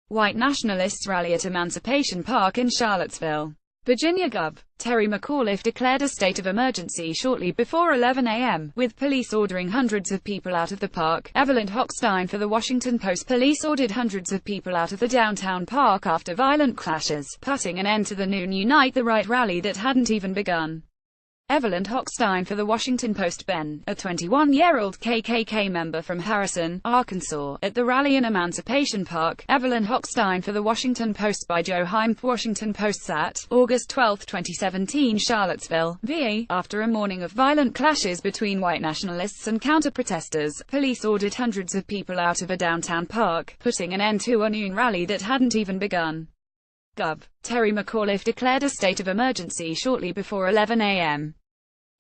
White nationalists rally at Emancipation Park in Charlottesville, Virginia. Gov. Terry McAuliffe declared a state of emergency shortly before 11 a.m., with police ordering hundreds of people out of the park. Evelyn Hochstein for The Washington Post. Police ordered hundreds of people out of the downtown park after violent clashes, putting an end to the noon Unite the Right rally that hadn't even begun. Evelyn Hochstein for The Washington Post. Ben, a 21-year-old KKK member from Harrison, Arkansas, at the rally in Emancipation Park. Evelyn Hochstein for The Washington Post by Joe Heim. Washington Post. Sat. August 12, 2017. Charlottesville, VA. After a morning of violent clashes between white nationalists and counter-protesters, police ordered hundreds of people out of a downtown park, putting an end to a noon rally that hadn't even begun. Gov. Terry McAuliffe declared a state of emergency shortly before 11 a.m.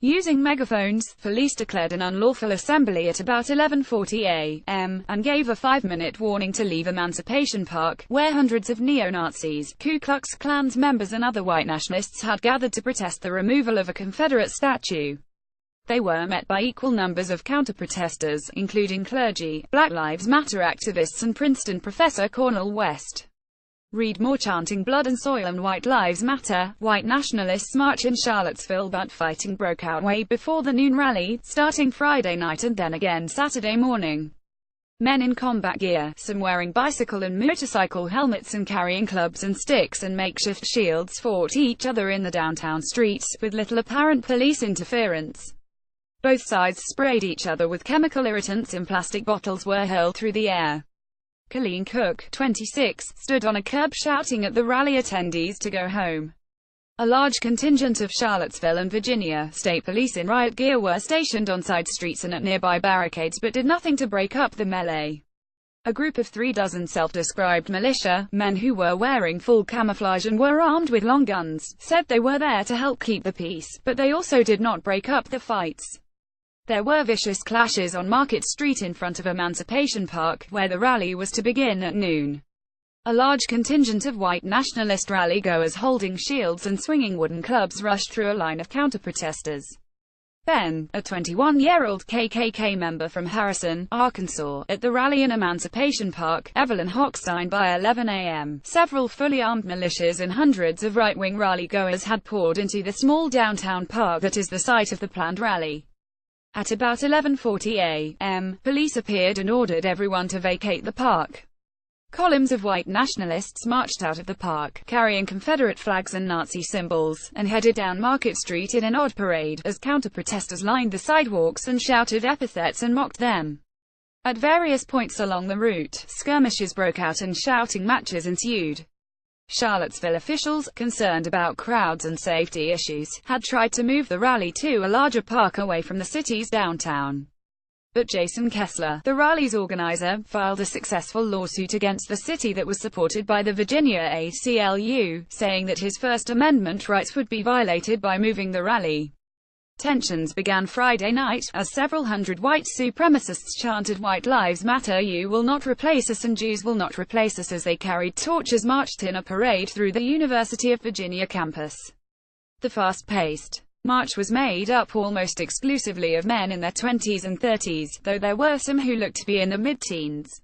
Using megaphones, police declared an unlawful assembly at about 11:40 a.m., and gave a 5-minute warning to leave Emancipation Park, where hundreds of neo-Nazis, Ku Klux Klan's members and other white nationalists had gathered to protest the removal of a Confederate statue. They were met by equal numbers of counter-protesters, including clergy, Black Lives Matter activists and Princeton professor Cornel West. Read more. Chanting Blood and Soil and White Lives Matter. White nationalists march in Charlottesville, but fighting broke out way before the noon rally, starting Friday night and then again Saturday morning. Men in combat gear, some wearing bicycle and motorcycle helmets and carrying clubs and sticks and makeshift shields, fought each other in the downtown streets, with little apparent police interference. Both sides sprayed each other with chemical irritants and plastic bottles were hurled through the air. Colleen Cook, 26, stood on a curb shouting at the rally attendees to go home. A large contingent of Charlottesville and Virginia state police in riot gear were stationed on side streets and at nearby barricades but did nothing to break up the melee. A group of 36 self-described militia, men who were wearing full camouflage and were armed with long guns, said they were there to help keep the peace, but they also did not break up the fights. There were vicious clashes on Market Street in front of Emancipation Park, where the rally was to begin at noon. A large contingent of white nationalist rally-goers holding shields and swinging wooden clubs rushed through a line of counter-protesters. Ben, a 21-year-old KKK member from Harrison, Arkansas, at the rally in Emancipation Park. Evelyn Hochstein. By 11 a.m., several fully armed militias and hundreds of right-wing rally-goers had poured into the small downtown park that is the site of the planned rally. At about 11:40 a.m., police appeared and ordered everyone to vacate the park. Columns of white nationalists marched out of the park, carrying Confederate flags and Nazi symbols, and headed down Market Street in an odd parade, as counter-protesters lined the sidewalks and shouted epithets and mocked them. At various points along the route, skirmishes broke out and shouting matches ensued. Charlottesville officials, concerned about crowds and safety issues, had tried to move the rally to a larger park away from the city's downtown. But Jason Kessler, the rally's organizer, filed a successful lawsuit against the city that was supported by the Virginia ACLU, saying that his First Amendment rights would be violated by moving the rally. Tensions began Friday night, as several hundred white supremacists chanted "White Lives Matter, you will not replace us and Jews will not replace us" as they carried torches marched in a parade through the University of Virginia campus. The fast-paced march was made up almost exclusively of men in their 20s and 30s, though there were some who looked to be in the mid-teens.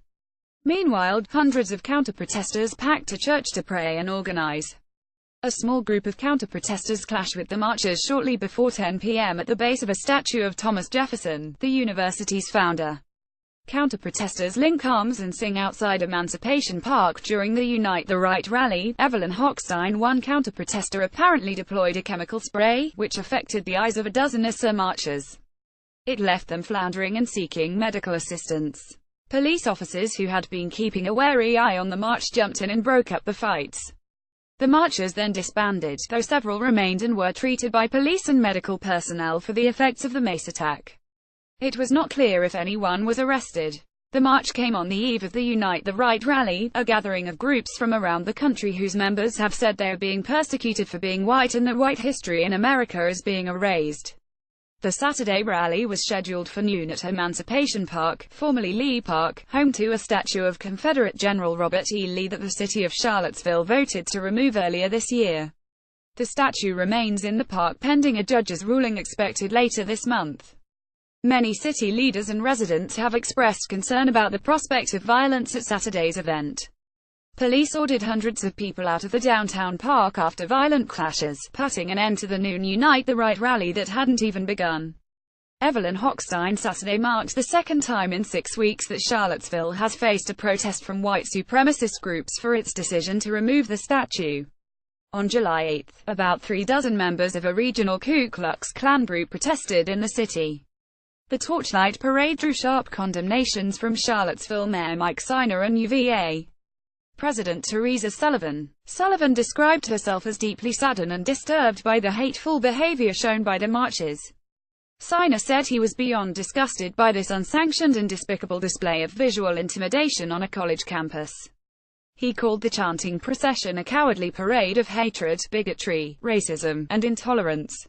Meanwhile, hundreds of counter-protesters packed a church to pray and organize. A small group of counter-protesters clashed with the marchers shortly before 10 p.m. at the base of a statue of Thomas Jefferson, the university's founder. Counter-protesters link arms and sing outside Emancipation Park during the Unite the Right rally. Evelyn Hochstein, one counter-protester, apparently deployed a chemical spray, which affected the eyes of a dozen or so marchers. It left them floundering and seeking medical assistance. Police officers who had been keeping a wary eye on the march jumped in and broke up the fights. The marchers then disbanded, though several remained and were treated by police and medical personnel for the effects of the mace attack. It was not clear if anyone was arrested. The march came on the eve of the Unite the Right rally, a gathering of groups from around the country whose members have said they are being persecuted for being white and that white history in America is being erased. The Saturday rally was scheduled for noon at Emancipation Park, formerly Lee Park, home to a statue of Confederate General Robert E. Lee that the city of Charlottesville voted to remove earlier this year. The statue remains in the park pending a judge's ruling expected later this month. Many city leaders and residents have expressed concern about the prospect of violence at Saturday's event. Police ordered hundreds of people out of the downtown park after violent clashes, putting an end to the noon Unite the Right rally that hadn't even begun. Evelyn Hochstein. Saturday marked the second time in 6 weeks that Charlottesville has faced a protest from white supremacist groups for its decision to remove the statue. On July 8, about 36 members of a regional Ku Klux Klan group protested in the city. The Torchlight Parade drew sharp condemnations from Charlottesville Mayor Mike Steiner and UVA President Teresa Sullivan. Sullivan described herself as deeply saddened and disturbed by the hateful behavior shown by the marchers. Steiner said he was beyond disgusted by this unsanctioned and despicable display of visual intimidation on a college campus. He called the chanting procession a cowardly parade of hatred, bigotry, racism, and intolerance.